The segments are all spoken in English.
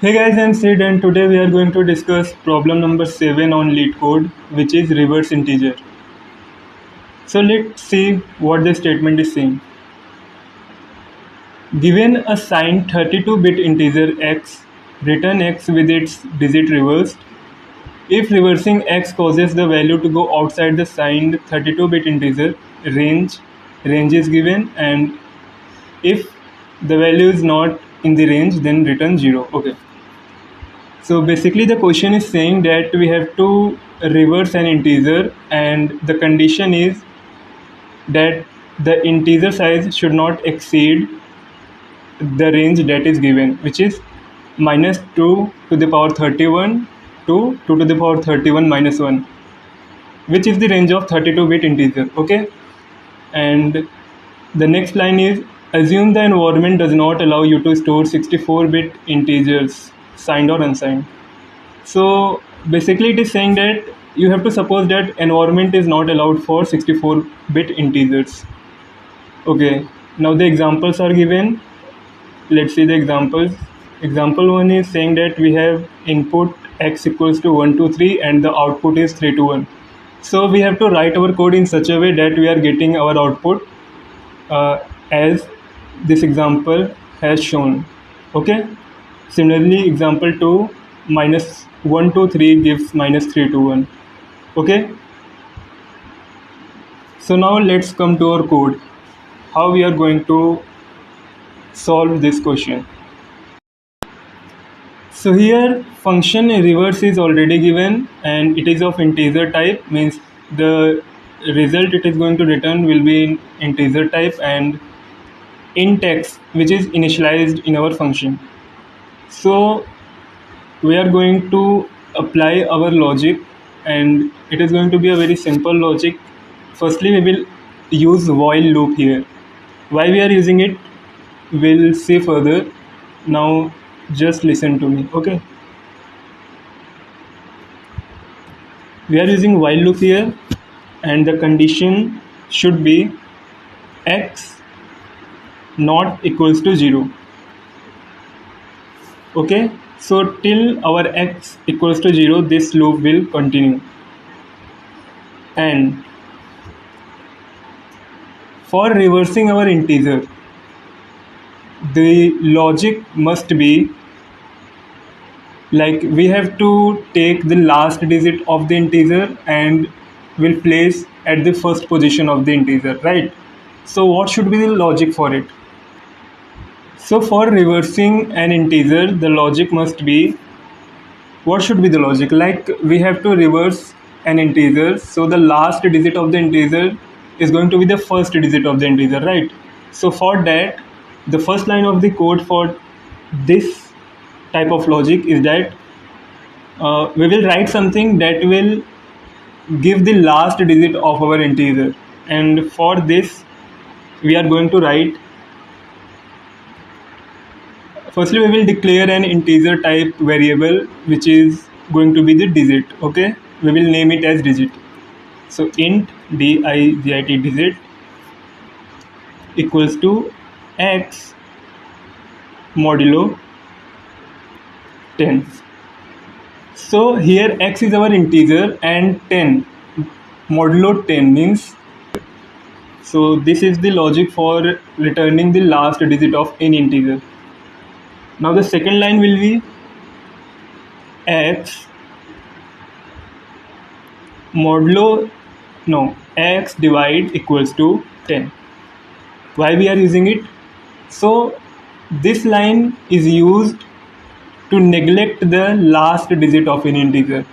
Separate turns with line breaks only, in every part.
Hey guys, I'm Sid and today we are going to discuss problem number 7 on LeetCode, which is reverse integer. So let's see what the statement is saying. Given a signed 32-bit integer x, return x with its digit reversed. If reversing x causes the value to go outside the signed 32-bit integer range is given, and if the value is not in the range, then return 0. Okay. So basically the question is saying that we have to reverse an integer and the condition is that the integer size should not exceed the range that is given, which is minus 2 to the power 31 to 2 to the power 31 minus 1, which is the range of 32-bit integer. Okay. And the next line is assume the environment does not allow you to store 64-bit integers, signed or unsigned. So basically it is saying that you have to suppose that environment is not allowed for 64-bit integers. Okay, now the examples are given. Let's see the examples. Example 1 is saying that we have input x equals to 1 to 3 and the output is 3 to 1. So we have to write our code in such a way that we are getting our output as this example has shown. Okay. Similarly, example 2, minus 1 to 3 gives minus 3 to 1. Okay. So now let's come to our code. How we are going to solve this question. So here function reverse is already given and it is of integer type, means the result it is going to return will be in integer type, and int x, which is initialized in our function. So we are going to apply our logic and it is going to be a very simple logic. Firstly, we will use while loop here. Why we are using it, we'll see further. Now just listen to me. Okay, we are using while loop here and the condition should be x not equals to 0. Okay, so till our x equals to 0 this loop will continue, and for reversing our integer the logic must be like we have to take the last digit of the integer and will place at the first position of the integer, right? So what should be the logic for it? So for reversing an integer the logic must be, what should be the logic? Like we have to reverse an integer, so the last digit of the integer is going to be the first digit of the integer, right? So for that, the first line of the code for this type of logic is that we will write something that will give the last digit of our integer, and for this we are going to write, firstly we will declare an integer type variable which is going to be the digit. Okay, we will name it as digit. So int digit digit equals to x modulo 10. So here x is our integer and 10 modulo 10 means, so this is the logic for returning the last digit of any integer. Now the second line will be x modulo x divide equals to 10. Why we are using it? So this line is used to neglect the last digit of an integer.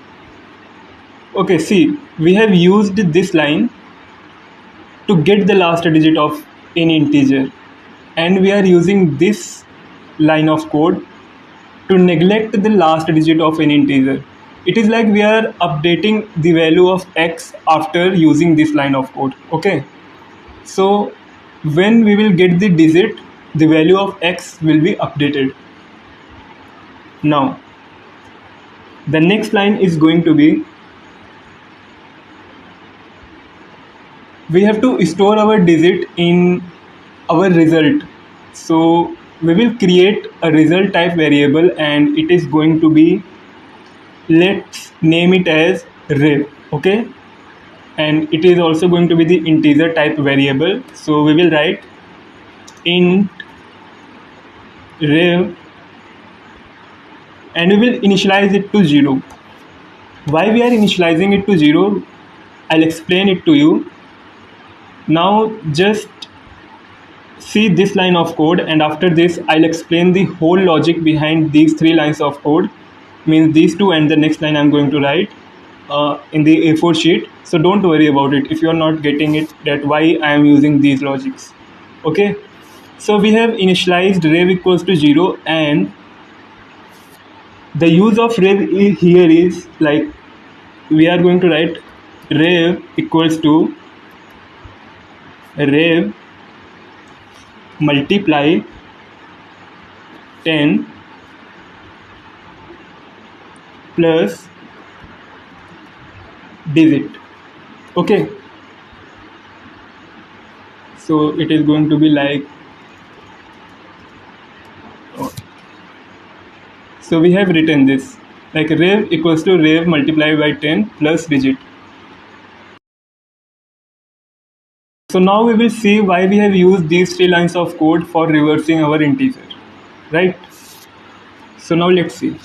Okay, see, we have used this line to get the last digit of any integer, and we are using this line of code to neglect the last digit of an integer. It is like we are updating the value of x after using this line of code. Okay, so when we will get the digit, the value of x will be updated. Now the next line is going to be, we have to store our digit in our result. So we will create a result type variable, and it is going to be, let's name it as rev. Okay, and it is also going to be the integer type variable. So we will write int rev, and we will initialize it to 0. Why we are initializing it to 0, I'll explain it to you. Now just see this line of code, and after this I'll explain the whole logic behind these 3 lines of code, means these two and the next line I'm going to write in the A4 sheet. So don't worry about it if you're not getting it, that why I am using these logics. Okay, so we have initialized rev equals to 0, and the use of rev here is like, we are going to write rev equals to rev multiply 10 plus digit. Okay, so it is going to be like, so we have written this like rev equals to rev multiplied by 10 plus digit. So now we will see why we have used these 3 lines of code for reversing our integer, right? So now let's see.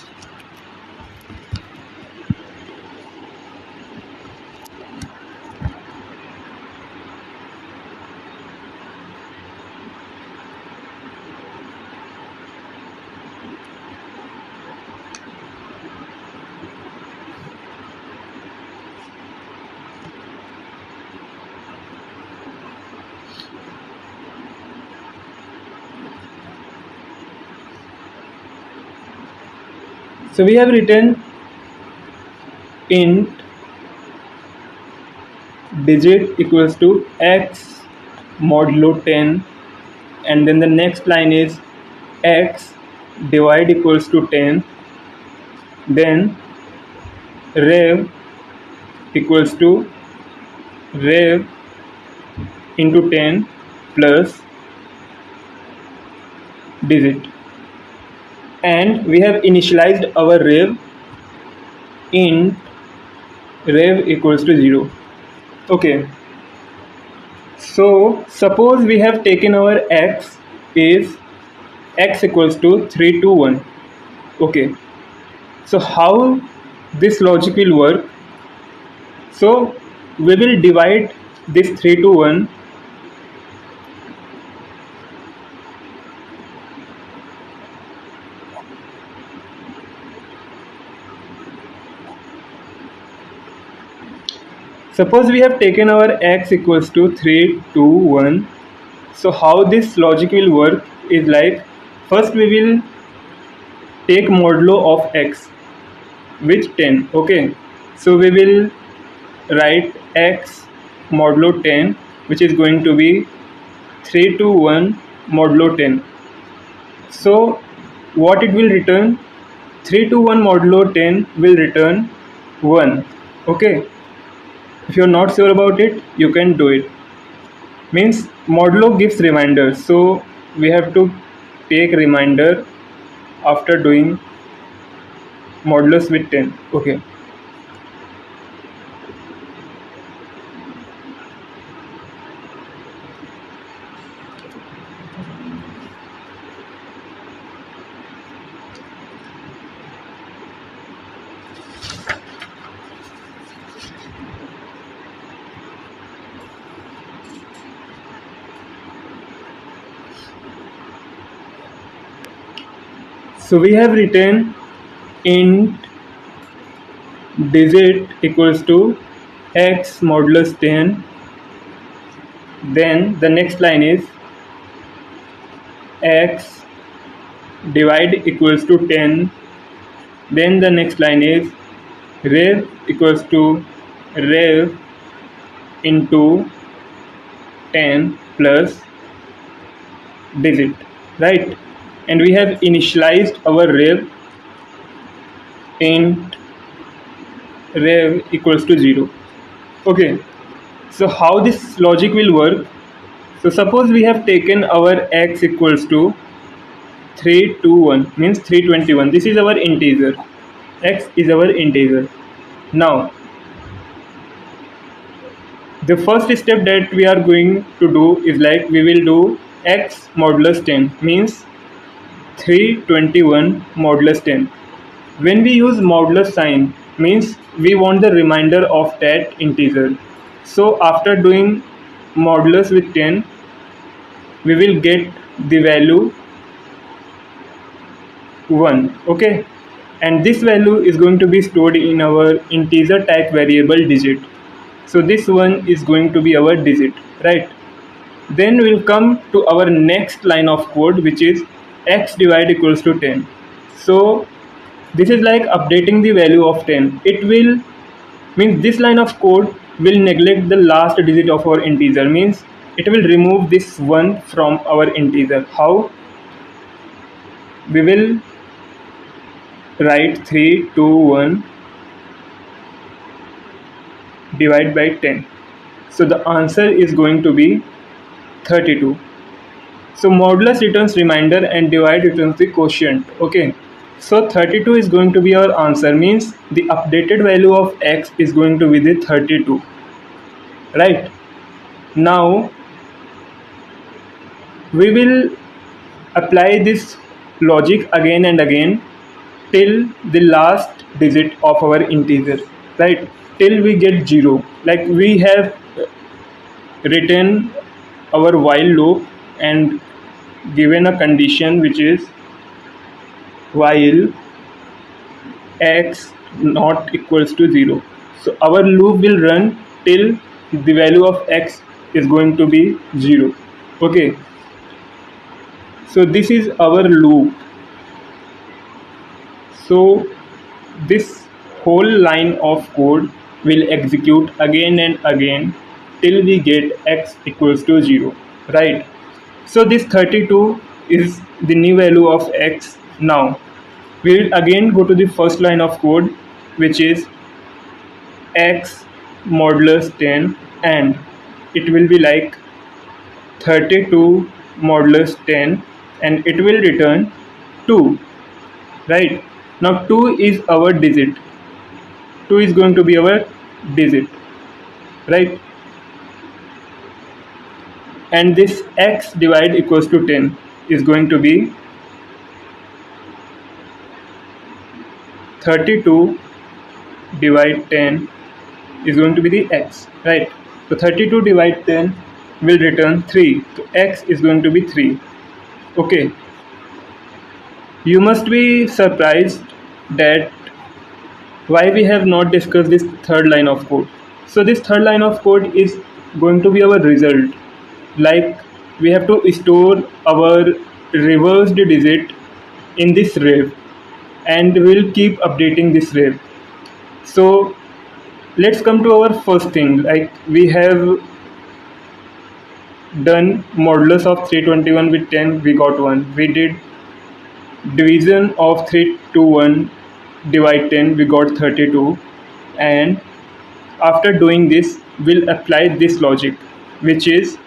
So we have written int digit equals to x modulo 10, and then the next line is x divide equals to 10, then rev equals to rev into 10 plus digit, and we have initialized our rev int rev equals to 0. Okay, so suppose we have taken our x is x equals to 3 to 1. Okay, so how this logic will work? So we will divide this 3 to 1. Suppose we have taken our x equals to 3 to 1. So how this logic will work is like, first we will take modulo of x, which 10. Okay, so we will write x modulo 10, which is going to be 3 to 1 modulo 10. So what it will return? 3 to 1 modulo 10 will return 1. Okay, if you're not sure about it, you can do it. Means modulo gives reminder, so we have to take reminder after doing modulus with 10. Okay, so we have written int digit equals to x modulus 10, then the next line is x divide equals to 10, then the next line is rev equals to rev into 10 plus digit, right? And we have initialized our rev int rev equals to 0. Okay, so how this logic will work? So suppose we have taken our x equals to 321 means 321. This is our integer. X is our integer. Now the first step that we are going to do is like we will do x modulus 10 means 321 modulus 10. When we use modulus sign means we want the remainder of that integer. So after doing modulus with 10 we will get the value 1. Okay, and this value is going to be stored in our integer type variable digit. So this one is going to be our digit, right? Then we'll come to our next line of code, which is x divide equals to 10. So this is like updating the value of 10. It will means this line of code will neglect the last digit of our integer, means it will remove this 1 from our integer. How? We will write 321 divide by 10. So the answer is going to be 32. So modulus returns remainder and divide returns the quotient. Okay, so 32 is going to be our answer, means the updated value of x is going to be the 32, right? Now we will apply this logic again and again till the last digit of our integer, right? Till we get 0. Like we have written our while loop and given a condition which is while x not equals to 0. So our loop will run till the value of x is going to be 0. Okay, so this is our loop. So this whole line of code will execute again and again till we get x equals to 0, right? So this 32 is the new value of x. Now we will again go to the first line of code, which is x modulus 10, and it will be like 32 modulus 10 and it will return 2, right? Now 2 is our digit. 2 is going to be our digit, right? And this x divide equals to 10 is going to be 32 divide 10 is going to be the x, right? So 32 divide 10 will return 3. So x is going to be 3. Okay, you must be surprised that why we have not discussed this third line of code. So this third line of code is going to be our result. Like we have to store our reversed digit in this rev and we'll keep updating this rev. So let's come to our first thing. Like we have done modulus of 321 with 10, we got 1. We did division of 321 divide 10, we got 32. And after doing this we'll apply this logic, which is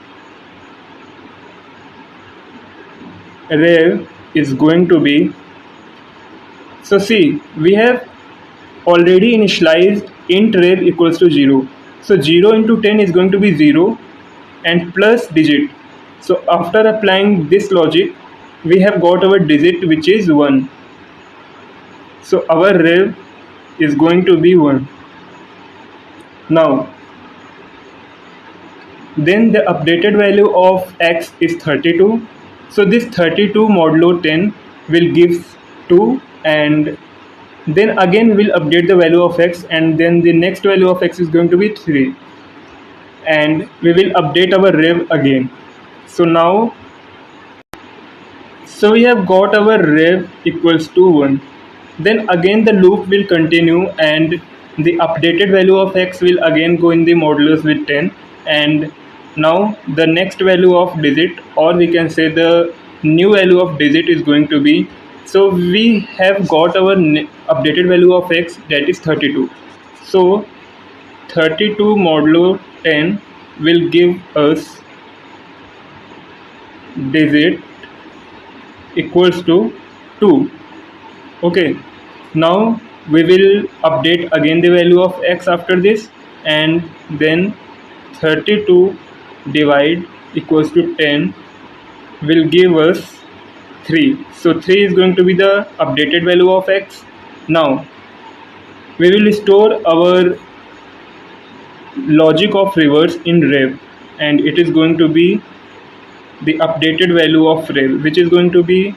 rev is going to be, so see, we have already initialized int rev equals to 0. So 0 into 10 is going to be 0 and plus digit. So after applying this logic we have got our digit, which is 1. So our rev is going to be 1. Now then the updated value of x is 32. So this 32 modulo 10 will give 2, and then again we'll update the value of x, and then the next value of x is going to be 3, and we will update our rev again. So now, so we have got our rev equals to 1. Then again the loop will continue and the updated value of x will again go in the modulus with 10, and now the next value of digit, or we can say the new value of digit, is going to be, so we have got our updated value of x, that is 32. So 32 modulo 10 will give us digit equals to 2. Okay, now we will update again the value of x after this, and then 32 divide equals to 10 will give us 3. So 3 is going to be the updated value of x. Now we will store our logic of reverse in rev, and it is going to be the updated value of rev, which is going to be,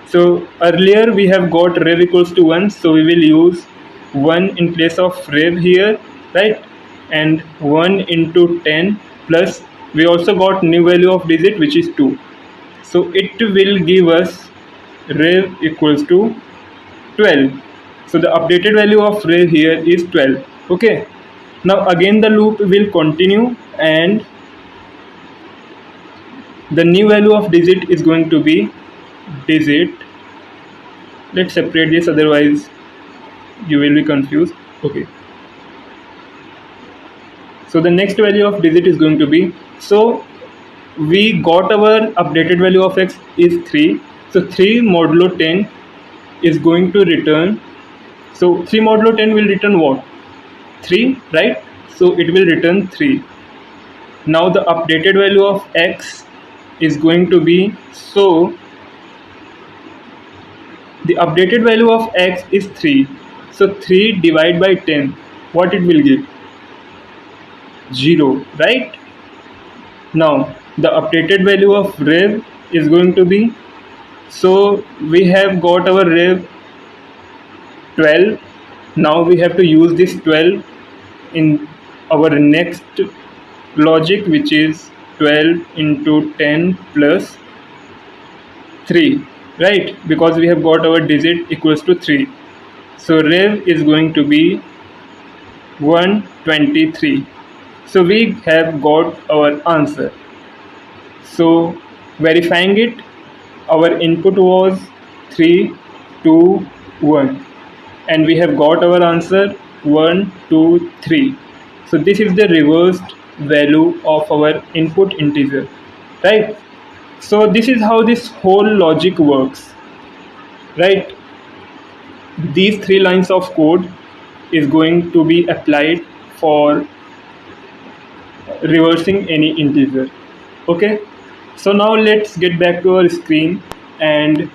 so earlier we have got rev equals to 1, so we will use 1 in place of rev here, right? And 1 into 10 plus we also got new value of digit, which is 2. So it will give us rev equals to 12. So the updated value of rev here is 12. Okay, now again the loop will continue, and the new value of digit is going to be digit. Let's separate this, otherwise you will be confused. Okay, so the next value of digit is going to be, so we got our updated value of x is 3. So 3 modulo 10 is going to return, so 3 modulo 10 will return what? 3, right? So it will return 3. Now the updated value of x is going to be, so the updated value of x is 3. So 3 divided by 10, what it will give? 0, right? Now the updated value of rev is going to be, so we have got our rev 12. Now we have to use this 12 in our next logic, which is 12 into 10 plus 3, right? Because we have got our digit equals to 3. So rev is going to be 123. So we have got our answer. So verifying it, our input was 3, 2, 1, and we have got our answer 1, 2, 3. So this is the reversed value of our input integer, right? So this is how this whole logic works, right? These 3 lines of code is going to be applied for reversing any integer. Okay, so now let's get back to our screen, and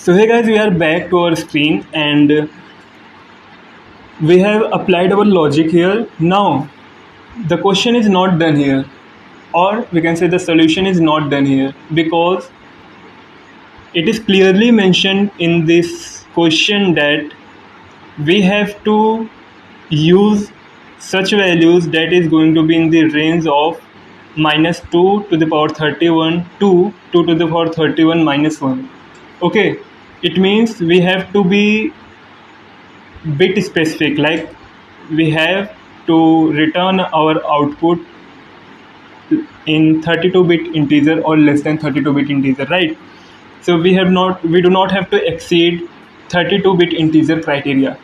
so hey guys, we are back to our screen, and we have applied our logic here. Now the question is not done here, or we can say the solution is not done here, because it is clearly mentioned in this question that we have to use such values that is going to be in the range of minus 2 to the power 31 to 2 to the power 31 minus 1. Okay, it means we have to be bit specific, like we have to return our output in 32-bit integer or less than 32-bit integer, right? So we do not have to exceed 32-bit integer criteria.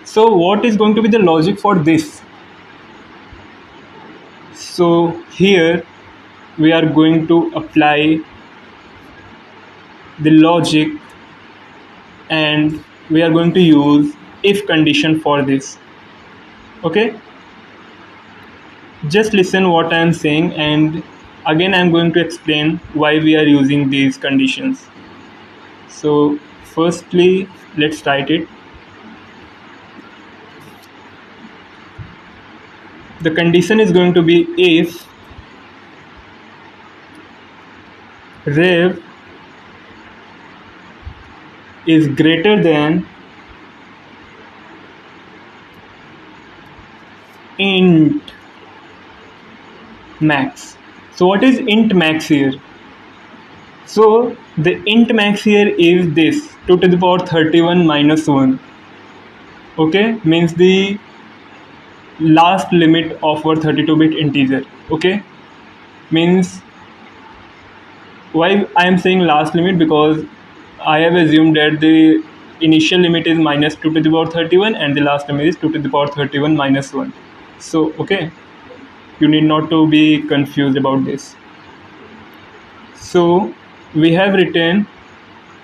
So what is going to be the logic for this? So here we are going to apply the logic, and we are going to use if condition for this. Okay, just listen what I am saying, and again I am going to explain why we are using these conditions. So firstly, let's write it. The condition is going to be if rev is greater than int max. So what is int max here? So the int max here is this 2 to the power 31 minus 1. Okay, means the last limit of our 32-bit integer. Okay, means why I am saying last limit, because I have assumed that the initial limit is minus 2 to the power 31 and the last limit is 2 to the power 31 minus 1. So okay, you need not to be confused about this. So we have written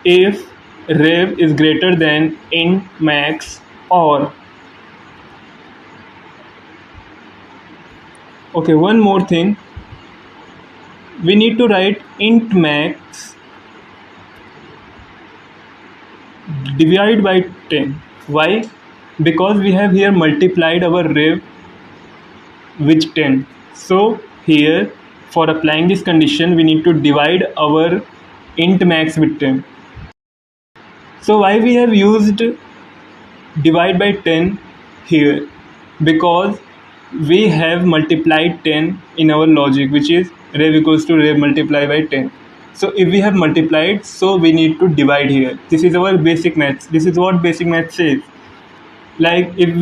if rev is greater than int max, or okay, one more thing, we need to write int max divide by 10. Why? Because we have here multiplied our rev with 10. So here, for applying this condition, we need to divide our int max with 10. So why we have used divide by 10 here? Because we have multiplied 10 in our logic, which is rev equals to rev multiplied by 10. So if we have multiplied, so we need to divide here. This is our basic maths. This is what basic maths says. Like if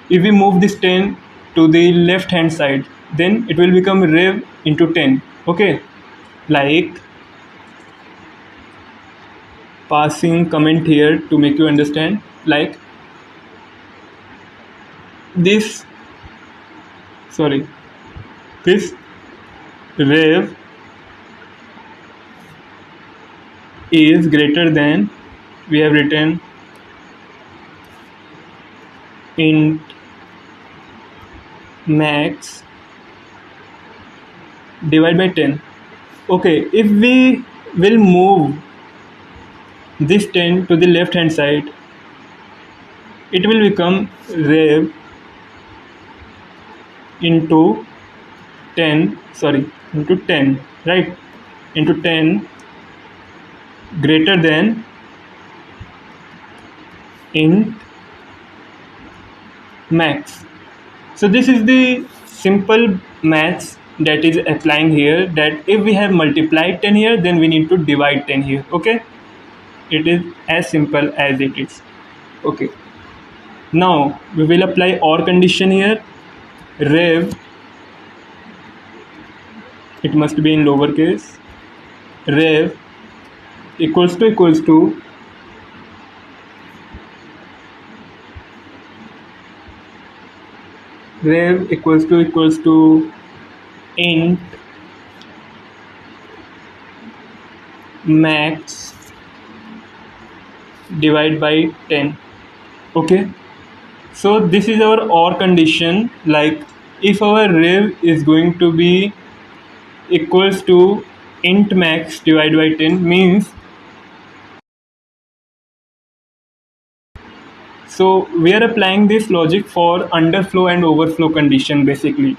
we move this 10 to the left hand side, then it will become rev into 10. Okay, like passing comment here to make you understand, like this, sorry, this rev is greater than, we have written int max divide by 10. Okay, if we will move this 10 to the left hand side, it will become rev into 10, sorry, into 10, right, into 10 greater than int max. So this is the simple maths that is applying here, that if we have multiplied 10 here, then we need to divide 10 here. Okay, it is as simple as it is. Okay, now we will apply OR condition here. Rev, it must be in lowercase, rev equals to rev equals to int max divide by 10. Okay, so this is our OR condition. Like if our rev is going to be equals to int max divided by 10, means, so we are applying this logic for underflow and overflow condition. Basically,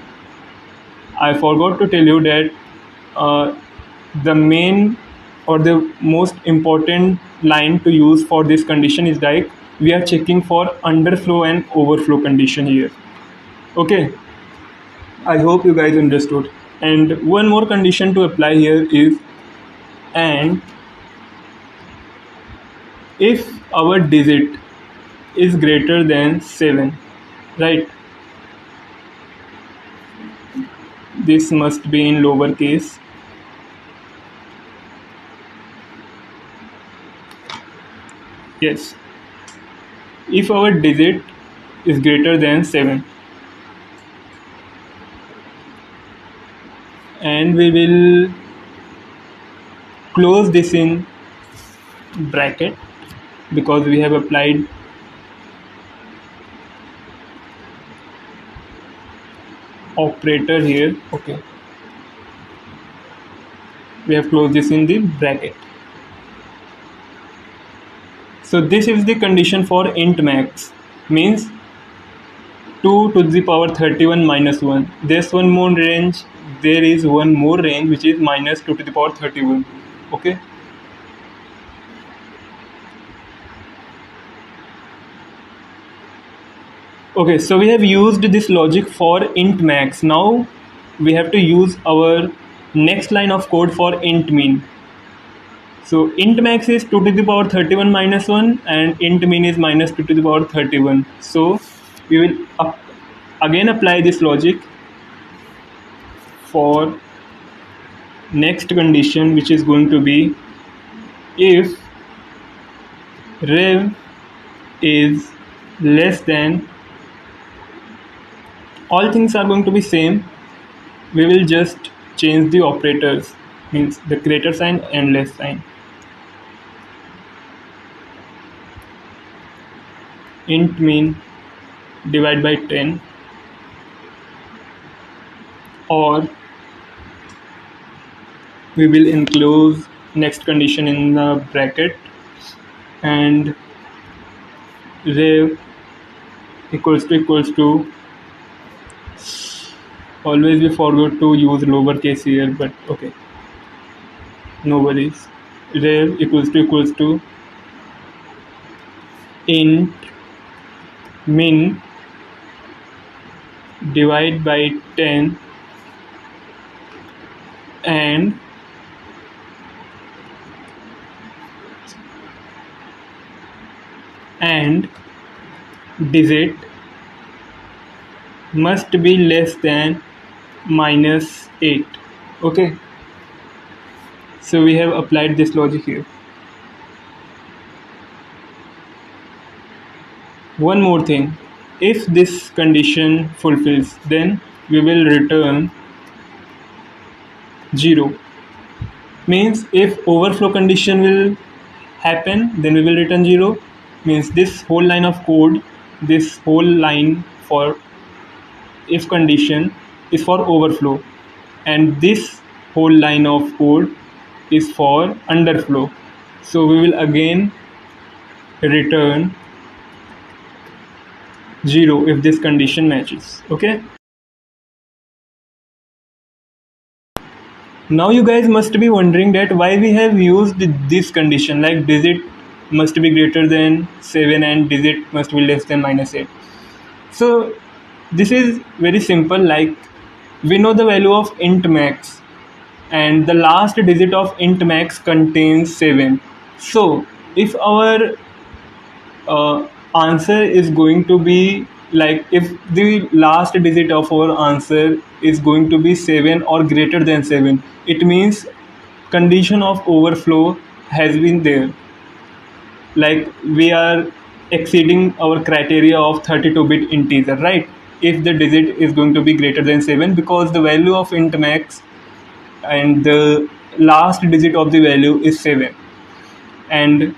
I forgot to tell you that the main or the most important line to use for this condition is like we are checking for underflow and overflow condition here. Okay, I hope you guys understood. And one more condition to apply here is, and if our digit is greater than 7, right, this must be in lowercase. Yes, if our digit is greater than 7, and we will close this in bracket because we have applied operator here. Okay, we have closed this in the bracket. So this is the condition for int max, means 2 to the power 31 minus 1. There's one more range, there is one more range which is minus 2 to the power 31. Okay, okay, so we have used this logic for int max. Now we have to use our next line of code for int min. So int max is 2 to the power 31 minus 1 and int min is minus 2 to the power 31. So we will Again apply this logic for next condition, which is going to be if rev is less than, all things are going to be same, we will just change the operators, means the greater sign and less sign. Int min divide by 10, or we will enclose next condition in the bracket, and rev equals to, always we forgot to use lowercase here, but okay, no worries. Rev equals to int min divide by 10 and digit must be less than -8. Okay, so we have applied this logic here. One more thing, if this condition fulfills, then we will return 0. Means if overflow condition will happen, then we will return 0. Means this whole line of code, this whole line for if condition is for overflow, and this whole line of code is for underflow. So we will again return 0 if this condition matches. Okay, now you guys must be wondering that why we have used this condition, like digit must be greater than 7 and digit must be less than -8. So this is very simple, like we know the value of int max, and the last digit of int max contains 7. So if our answer is going to be, like if the last digit of our answer is going to be 7 or greater than 7, it means condition of overflow has been there, like we are exceeding our criteria of 32-bit integer, right? If the digit is going to be greater than 7, because the value of int max and the last digit of the value is 7. And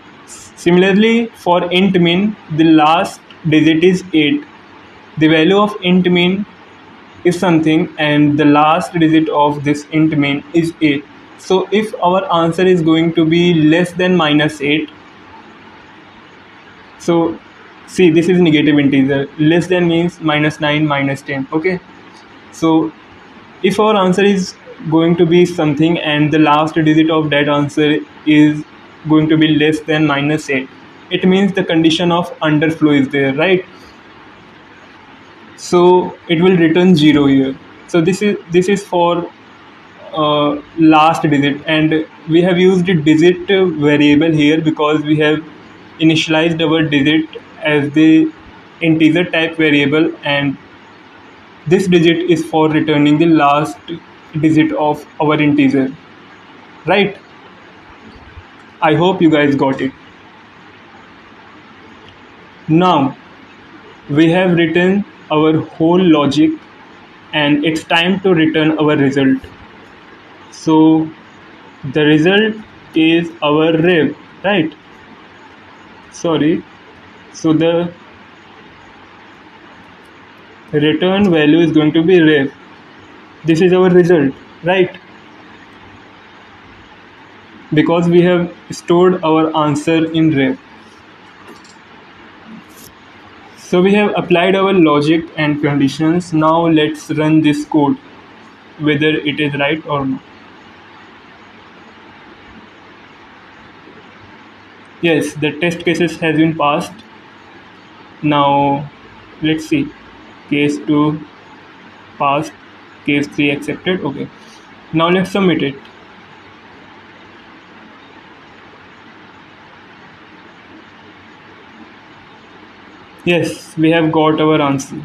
similarly for int min, the last digit is 8. The value of int min is something and the last digit of this int min is 8. So if our answer is going to be less than -8, so see, this is negative integer, less than means -9, -10. Okay, so if our answer is going to be something and the last digit of that answer is going to be less than -8, it means the condition of underflow is there, right? So it will return 0 here. So this is for last digit, and we have used digit variable here because we have initialized our digit as the integer type variable, and this digit is for returning the last digit of our integer, right? I hope you guys got it. Now we have written our whole logic and it's time to return our result. So the result is our rev, right? Sorry, so the return value is going to be rev. This is our result, right? Because we have stored our answer in rev. So we have applied our logic and conditions. Now let's run this code, whether it is right or not. Yes, the test cases has been passed. Now let's see. Case 2 passed, case 3 accepted. Okay, now let's submit it. Yes, we have got our answer.